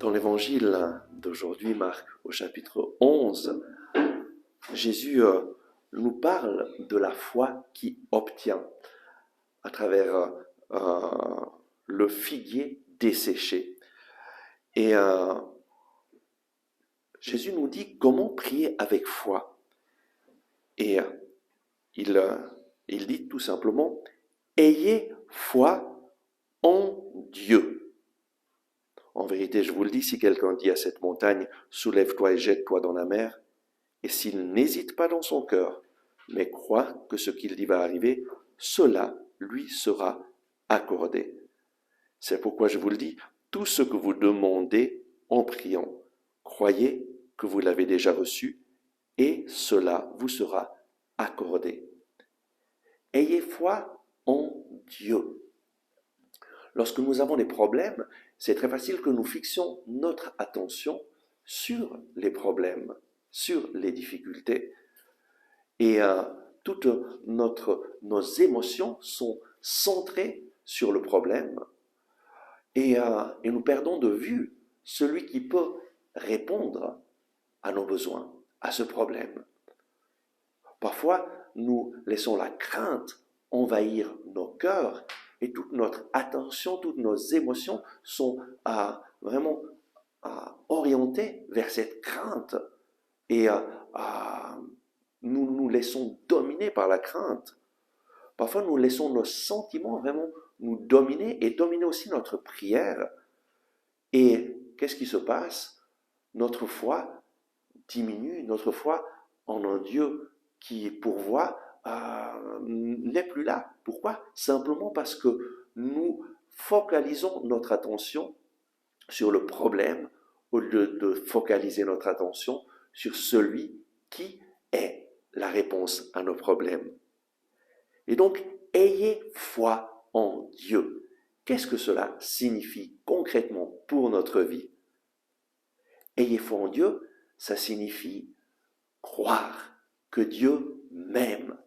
Dans l'évangile d'aujourd'hui, Marc, au chapitre 11, Jésus nous parle de la foi qui obtient à travers le figuier desséché. Et Jésus nous dit comment prier avec foi. Et il dit tout simplement, ayez foi en Dieu. En vérité, je vous le dis, si quelqu'un dit à cette montagne, soulève-toi et jette-toi dans la mer, et s'il n'hésite pas dans son cœur, mais croit que ce qu'il dit va arriver, cela lui sera accordé. C'est pourquoi je vous le dis, tout ce que vous demandez en priant, croyez que vous l'avez déjà reçu, et cela vous sera accordé. Ayez foi en Dieu. Lorsque nous avons des problèmes, c'est très facile que nous fixions notre attention sur les problèmes, sur les difficultés. Et toutes nos émotions sont centrées sur le problème. Et nous perdons de vue celui qui peut répondre à nos besoins, à ce problème. Parfois, nous laissons la crainte envahir nos cœurs et toute notre attention, toutes nos émotions sont vraiment orientées vers cette crainte. Et nous nous laissons dominer par la crainte. Parfois, nous laissons nos sentiments vraiment nous dominer et dominer aussi notre prière. Et qu'est-ce qui se passe? Notre foi diminue, notre foi en un Dieu qui pourvoit n'est plus là. Pourquoi? Simplement parce que nous focalisons notre attention sur le problème au lieu de focaliser notre attention sur celui qui est la réponse à nos problèmes. Et donc, ayez foi en Dieu. Qu'est-ce que cela signifie concrètement pour notre vie? Ayez foi en Dieu, ça signifie croire que Dieu m'aime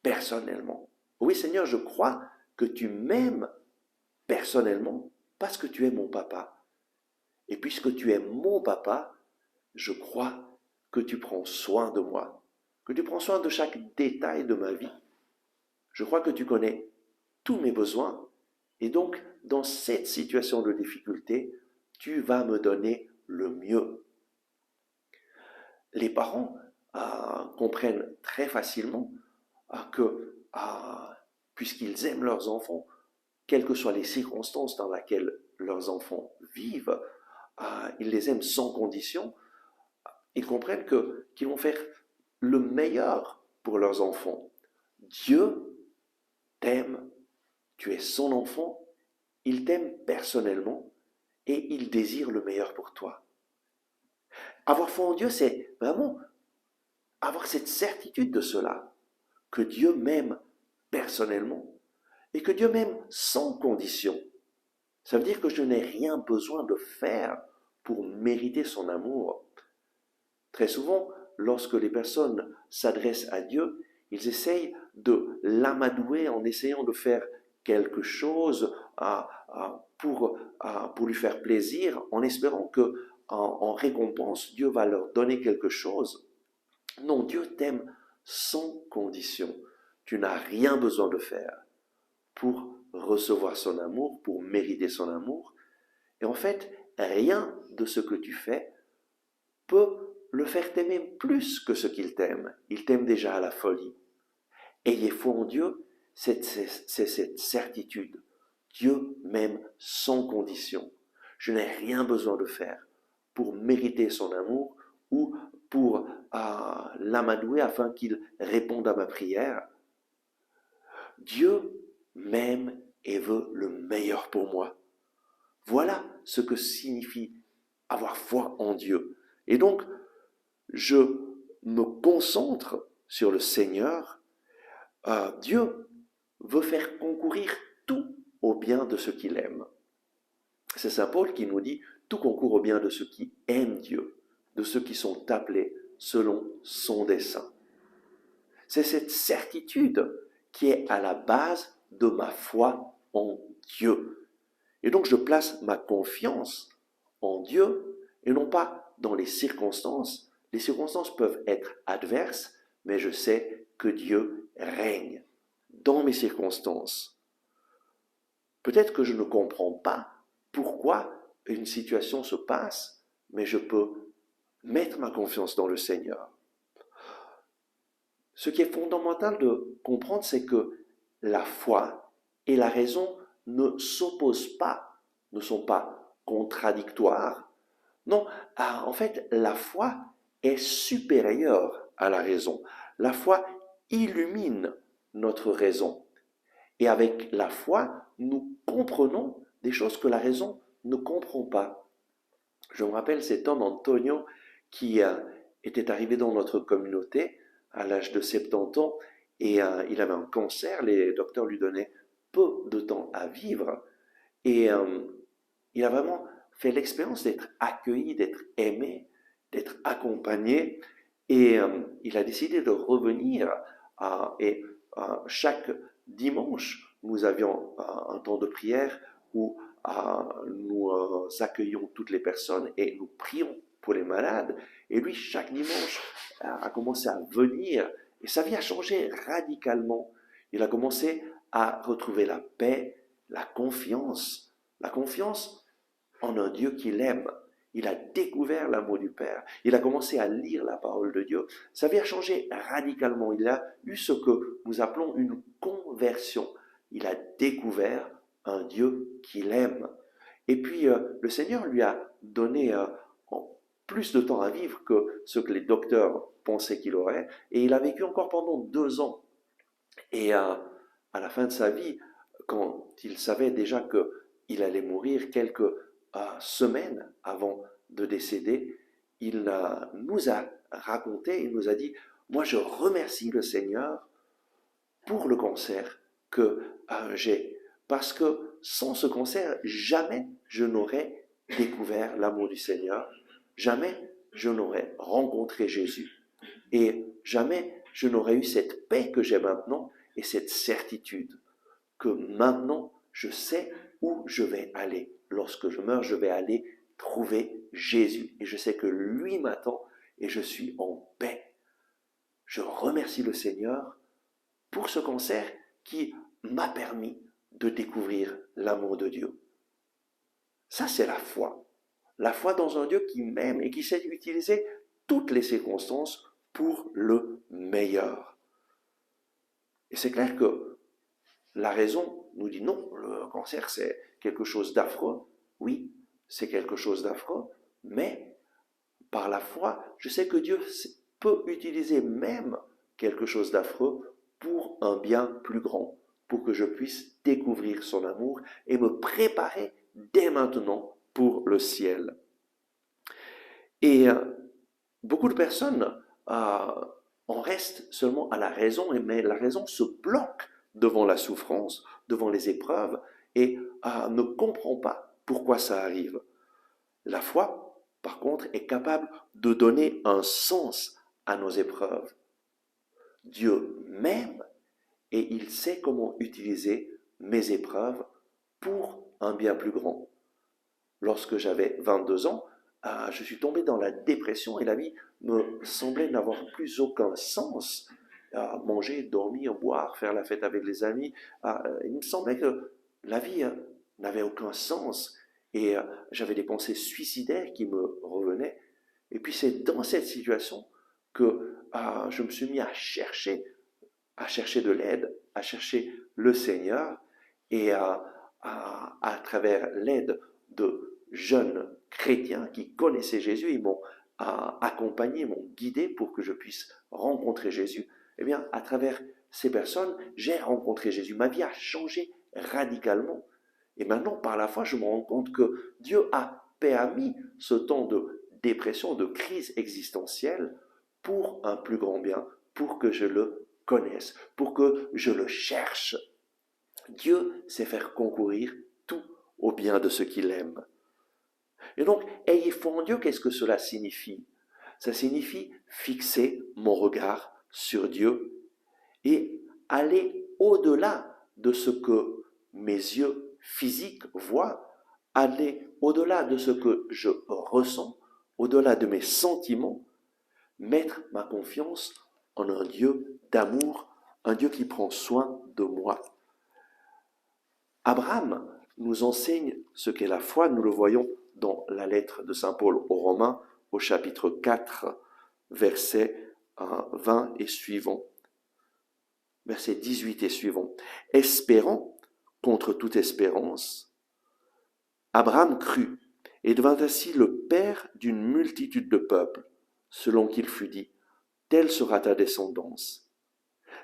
personnellement. Oui, Seigneur, je crois que tu m'aimes personnellement parce que tu es mon papa. Et puisque tu es mon papa, je crois que tu prends soin de moi, que tu prends soin de chaque détail de ma vie. Je crois que tu connais tous mes besoins et donc dans cette situation de difficulté, tu vas me donner le mieux. Les parents comprennent très facilement que, puisqu'ils aiment leurs enfants, quelles que soient les circonstances dans lesquelles leurs enfants vivent, ils les aiment sans condition, ils comprennent qu'ils vont faire le meilleur pour leurs enfants. Dieu t'aime, tu es son enfant, il t'aime personnellement et il désire le meilleur pour toi. Avoir foi en Dieu, c'est vraiment avoir cette certitude de cela, que Dieu m'aime personnellement et que Dieu m'aime sans condition. Ça veut dire que je n'ai rien besoin de faire pour mériter son amour. Très souvent, lorsque les personnes s'adressent à Dieu, ils essayent de l'amadouer en essayant de faire quelque chose pour lui faire plaisir, en espérant que en récompense, Dieu va leur donner quelque chose. Non, Dieu t'aime sans condition. Tu n'as rien besoin de faire pour recevoir son amour, pour mériter son amour. Et en fait, rien de ce que tu fais peut le faire t'aimer plus que ce qu'il t'aime. Il t'aime déjà à la folie. Ayez foi en Dieu, c'est cette certitude. Dieu m'aime sans condition. Je n'ai rien besoin de faire pour mériter son amour ou pour l'amadouer afin qu'il réponde à ma prière. Dieu m'aime et veut le meilleur pour moi. Voilà ce que signifie avoir foi en Dieu. Et donc, je me concentre sur le Seigneur. Dieu veut faire concourir tout au bien de ceux qu'il aime. C'est saint Paul qui nous dit « Tout concourt au bien de ceux qui aiment Dieu, de ceux qui sont appelés selon son dessein. » C'est cette certitude qui est à la base de ma foi en Dieu. Et donc je place ma confiance en Dieu et non pas dans les circonstances. Les circonstances peuvent être adverses, mais je sais que Dieu règne dans mes circonstances. Peut-être que je ne comprends pas pourquoi une situation se passe, mais je peux mettre ma confiance dans le Seigneur. Ce qui est fondamental de comprendre, c'est que la foi et la raison ne s'opposent pas, ne sont pas contradictoires. Non, en fait, la foi est supérieure à la raison. La foi illumine notre raison. Et avec la foi, nous comprenons des choses que la raison ne comprend pas. Je me rappelle cet homme Antonio qui était arrivé dans notre communauté à l'âge de 70 ans et il avait un cancer, les docteurs lui donnaient peu de temps à vivre et il a vraiment fait l'expérience d'être accueilli, d'être aimé, d'être accompagné et il a décidé de revenir et chaque dimanche nous avions un temps de prière où nous accueillions toutes les personnes et nous prions pour les malades. Et lui, chaque dimanche, a commencé à venir et sa vie a changé radicalement. Il a commencé à retrouver la paix, la confiance en un Dieu qu'il aime. Il a découvert l'amour du Père. Il a commencé à lire la parole de Dieu. Sa vie a changé radicalement. Il a eu ce que nous appelons une conversion. Il a découvert un Dieu qu'il aime. Et puis, le Seigneur lui a donné plus de temps à vivre que ce que les docteurs pensaient qu'il aurait. Et il a vécu encore pendant 2 ans. Et à la fin de sa vie, quand il savait déjà qu'il allait mourir quelques semaines avant de décéder, il nous a raconté, il nous a dit, moi je remercie le Seigneur pour le cancer que j'ai. Parce que sans ce cancer, jamais je n'aurais découvert l'amour du Seigneur, jamais je n'aurais rencontré Jésus et jamais je n'aurais eu cette paix que j'ai maintenant et cette certitude que maintenant je sais où je vais aller. Lorsque je meurs, je vais aller trouver Jésus et je sais que lui m'attend et je suis en paix. Je remercie le Seigneur pour ce cancer qui m'a permis de découvrir l'amour de Dieu. Ça, c'est la foi. La foi dans un Dieu qui m'aime et qui sait utiliser toutes les circonstances pour le meilleur. Et c'est clair que la raison nous dit non, le cancer c'est quelque chose d'affreux. Oui, c'est quelque chose d'affreux, mais par la foi, je sais que Dieu peut utiliser même quelque chose d'affreux pour un bien plus grand, pour que je puisse découvrir son amour et me préparer dès maintenant pour le ciel. Et beaucoup de personnes en restent seulement à la raison, mais la raison se bloque devant la souffrance, devant les épreuves, et ne comprend pas pourquoi ça arrive. La foi, par contre, est capable de donner un sens à nos épreuves. Dieu m'aime et il sait comment utiliser mes épreuves pour un bien plus grand. Lorsque j'avais 22 ans, je suis tombé dans la dépression et la vie me semblait n'avoir plus aucun sens. Manger, dormir, boire, faire la fête avec les amis, il me semblait que la vie n'avait aucun sens et j'avais des pensées suicidaires qui me revenaient. Et puis c'est dans cette situation que je me suis mis à chercher de l'aide, à chercher le Seigneur et à travers l'aide de jeunes chrétiens qui connaissaient Jésus, ils m'ont accompagné, m'ont guidé pour que je puisse rencontrer Jésus. Eh bien, à travers ces personnes, j'ai rencontré Jésus. Ma vie a changé radicalement. Et maintenant, par la foi, je me rends compte que Dieu a permis ce temps de dépression, de crise existentielle pour un plus grand bien, pour que je le connaisse, pour que je le cherche. Dieu sait faire concourir tout au bien de ceux qu'il aime. Et donc, ayez foi en Dieu, qu'est-ce que cela signifie? Ça signifie fixer mon regard sur Dieu et aller au-delà de ce que mes yeux physiques voient, aller au-delà de ce que je ressens, au-delà de mes sentiments, mettre ma confiance en un Dieu d'amour, un Dieu qui prend soin de moi. Abraham nous enseigne ce qu'est la foi, nous le voyons dans la lettre de Saint Paul aux Romains, au chapitre 4, versets 20 et suivants. Verset 18 et suivant. Espérant contre toute espérance, Abraham crut et devint ainsi le père d'une multitude de peuples, selon qu'il fut dit, telle sera ta descendance.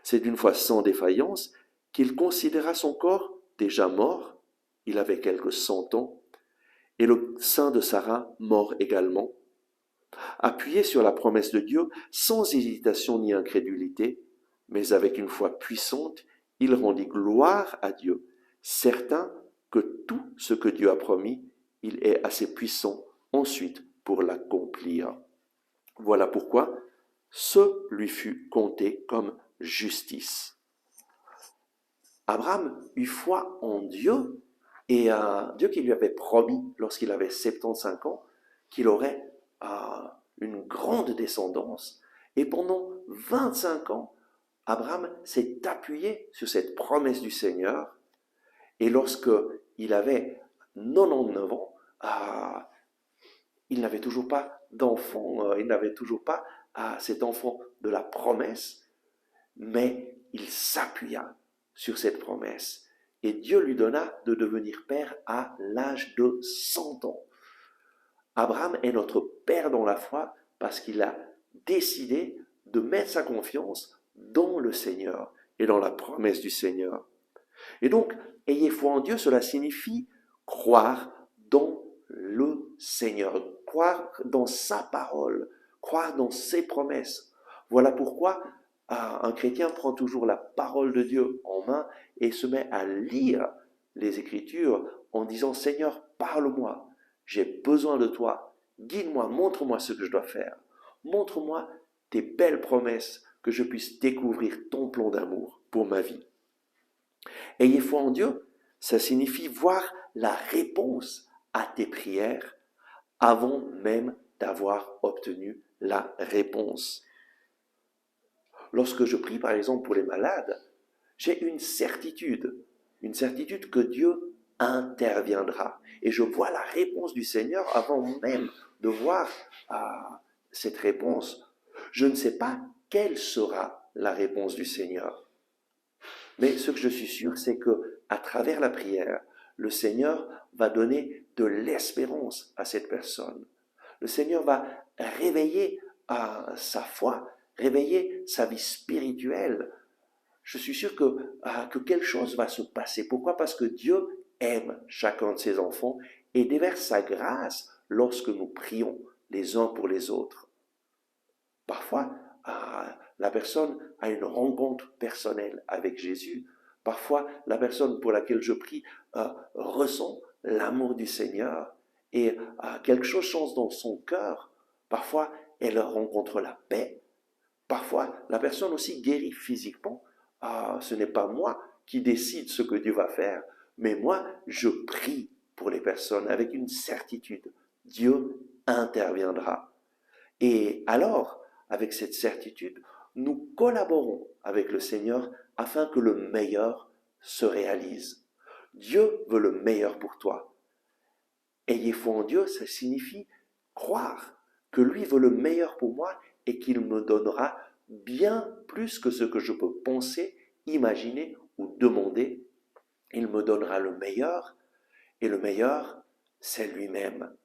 C'est d'une foi sans défaillance qu'il considéra son corps déjà mort, il avait quelques 100 ans, et le sein de Sarah mort également. Appuyé sur la promesse de Dieu, sans hésitation ni incrédulité, mais avec une foi puissante, il rendit gloire à Dieu, certain que tout ce que Dieu a promis, il est assez puissant ensuite pour l'accomplir. Voilà pourquoi ce lui fut compté comme justice. Abraham eut foi en Dieu, et Dieu qui lui avait promis, lorsqu'il avait 75 ans, qu'il aurait une grande descendance. Et pendant 25 ans, Abraham s'est appuyé sur cette promesse du Seigneur, et lorsqu'il avait 99 ans, il n'avait toujours pas d'enfant, il n'avait toujours pas cet enfant de la promesse, mais il s'appuya sur cette promesse. Et Dieu lui donna de devenir père à l'âge de 100 ans. Abraham est notre père dans la foi parce qu'il a décidé de mettre sa confiance dans le Seigneur et dans la promesse du Seigneur. Et donc, ayez foi en Dieu, cela signifie croire dans le Seigneur, croire dans sa parole, croire dans ses promesses. Voilà pourquoi un chrétien prend toujours la parole de Dieu en main et se met à lire les Écritures en disant « Seigneur, parle-moi, j'ai besoin de toi, guide-moi, montre-moi ce que je dois faire, montre-moi tes belles promesses, que je puisse découvrir ton plan d'amour pour ma vie. » Ayez foi en Dieu, ça signifie voir la réponse à tes prières avant même d'avoir obtenu la réponse. Lorsque je prie par exemple pour les malades, j'ai une certitude que Dieu interviendra. Et je vois la réponse du Seigneur avant même de voir cette réponse. Je ne sais pas quelle sera la réponse du Seigneur. Mais ce que je suis sûr, c'est que à travers la prière, le Seigneur va donner de l'espérance à cette personne. Le Seigneur va réveiller sa foi, réveiller sa vie spirituelle. Je suis sûr que quelque chose va se passer. Pourquoi? Parce que Dieu aime chacun de ses enfants et déverse sa grâce lorsque nous prions les uns pour les autres. Parfois, la personne a une rencontre personnelle avec Jésus. Parfois, la personne pour laquelle je prie ressent l'amour du Seigneur et quelque chose change dans son cœur. Parfois, elle rencontre la paix. Parfois, la personne aussi guérit physiquement. Ce n'est pas moi qui décide ce que Dieu va faire, mais moi, je prie pour les personnes avec une certitude. Dieu interviendra. Et alors, avec cette certitude, nous collaborons avec le Seigneur afin que le meilleur se réalise. Dieu veut le meilleur pour toi. Ayez foi en Dieu, ça signifie croire que lui veut le meilleur pour moi et qu'il me donnera bien plus que ce que je peux penser, imaginer ou demander. Il me donnera le meilleur, et le meilleur, c'est lui-même.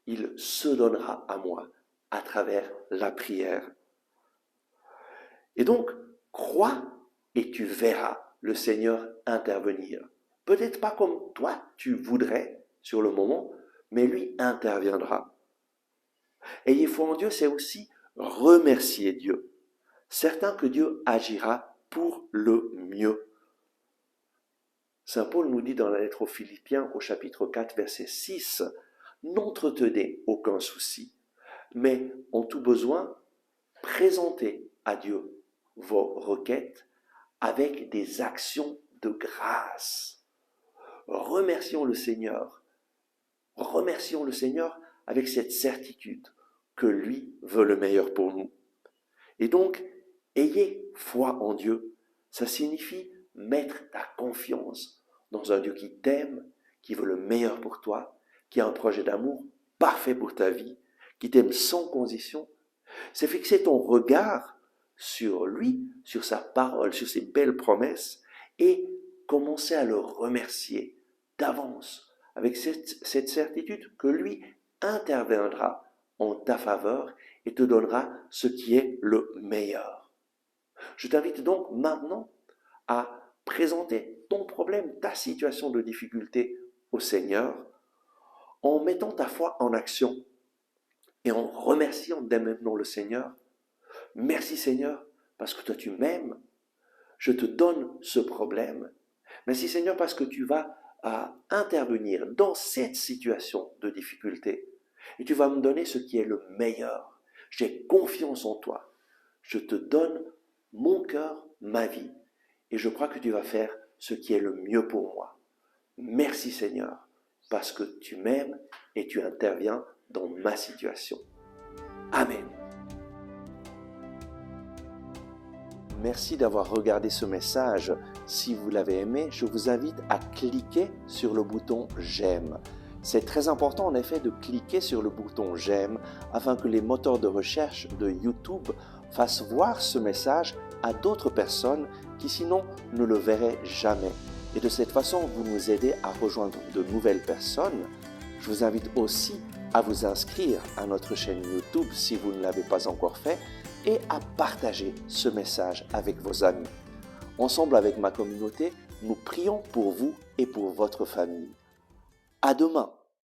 Il se donnera à moi à travers la prière. Et donc, crois et tu verras le Seigneur intervenir. Peut-être pas comme toi tu voudrais sur le moment, mais lui interviendra. Ayez foi en Dieu, c'est aussi remercier Dieu. Certain que Dieu agira pour le mieux. Saint Paul nous dit dans la lettre aux Philippiens au chapitre 4, verset 6, « N'entretenez aucun souci, mais en tout besoin, présentez à Dieu vos requêtes avec des actions de grâce. » Remercions le Seigneur remercions le Seigneur avec cette certitude que lui veut le meilleur pour nous. Et donc, ayez foi en Dieu. Ça signifie mettre ta confiance dans un Dieu qui t'aime, qui veut le meilleur pour toi, qui a un projet d'amour parfait pour ta vie, qui t'aime sans condition. C'est fixer ton regard sur lui, sur sa parole, sur ses belles promesses et commencer à le remercier d'avance avec cette certitude que lui interviendra en ta faveur et te donnera ce qui est le meilleur. Je t'invite donc maintenant à présenter ton problème, ta situation de difficulté au Seigneur en mettant ta foi en action et en remerciant dès maintenant le Seigneur. Merci Seigneur parce que toi tu m'aimes, je te donne ce problème. Merci Seigneur parce que tu vas intervenir dans cette situation de difficulté et tu vas me donner ce qui est le meilleur. J'ai confiance en toi. Je te donne mon cœur, ma vie et je crois que tu vas faire ce qui est le mieux pour moi. Merci Seigneur parce que tu m'aimes et tu interviens dans ma situation. Amen. Merci d'avoir regardé ce message. Si vous l'avez aimé, je vous invite à cliquer sur le bouton « J'aime ». C'est très important en effet de cliquer sur le bouton « J'aime » afin que les moteurs de recherche de YouTube fassent voir ce message à d'autres personnes qui sinon ne le verraient jamais. Et de cette façon, vous nous aidez à rejoindre de nouvelles personnes. Je vous invite aussi à vous inscrire à notre chaîne YouTube si vous ne l'avez pas encore fait et à partager ce message avec vos amis. Ensemble avec ma communauté, nous prions pour vous et pour votre famille. À demain!